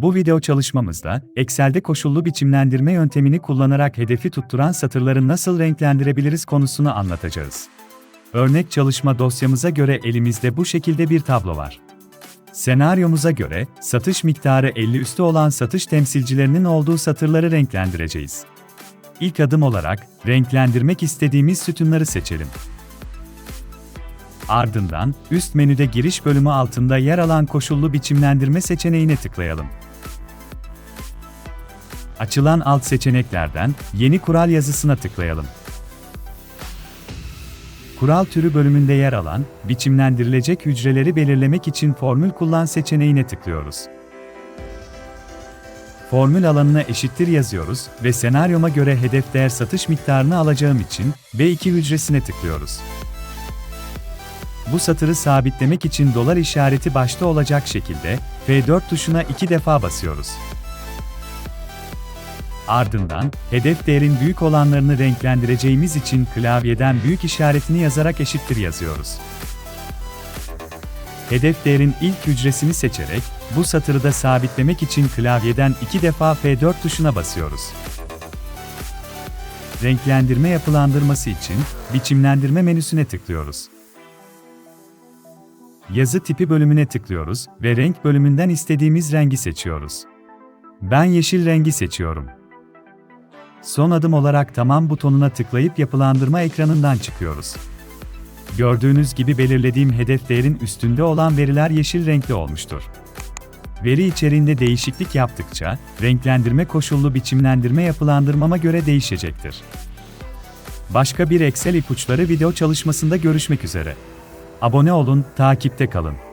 Bu video çalışmamızda, Excel'de koşullu biçimlendirme yöntemini kullanarak hedefi tutturan satırları nasıl renklendirebiliriz konusunu anlatacağız. Örnek çalışma dosyamıza göre elimizde bu şekilde bir tablo var. Senaryomuza göre, satış miktarı 50 üstü olan satış temsilcilerinin olduğu satırları renklendireceğiz. İlk adım olarak, renklendirmek istediğimiz sütunları seçelim. Ardından, üst menüde giriş bölümü altında yer alan koşullu biçimlendirme seçeneğine tıklayalım. Açılan alt seçeneklerden, Yeni kural yazısına tıklayalım. Kural türü bölümünde yer alan, biçimlendirilecek hücreleri belirlemek için formül kullan seçeneğine tıklıyoruz. Formül alanına eşittir yazıyoruz ve senaryoma göre hedef değer satış miktarını alacağım için B2 hücresine tıklıyoruz. Bu satırı sabitlemek için dolar işareti başta olacak şekilde F4 tuşuna 2 defa basıyoruz. Ardından, hedef değerin büyük olanlarını renklendireceğimiz için klavyeden büyük işaretini yazarak eşittir yazıyoruz. Hedef değerin ilk hücresini seçerek, bu satırı da sabitlemek için klavyeden 2 defa F4 tuşuna basıyoruz. Renklendirme yapılandırması için, biçimlendirme menüsüne tıklıyoruz. Yazı tipi bölümüne tıklıyoruz ve renk bölümünden istediğimiz rengi seçiyoruz. Ben yeşil rengi seçiyorum. Son adım olarak tamam butonuna tıklayıp yapılandırma ekranından çıkıyoruz. Gördüğünüz gibi belirlediğim hedef değerin üstünde olan veriler yeşil renkli olmuştur. Veri içeriğinde değişiklik yaptıkça, renklendirme koşullu biçimlendirme yapılandırmama göre değişecektir. Başka bir Excel ipuçları video çalışmasında görüşmek üzere. Abone olun, takipte kalın.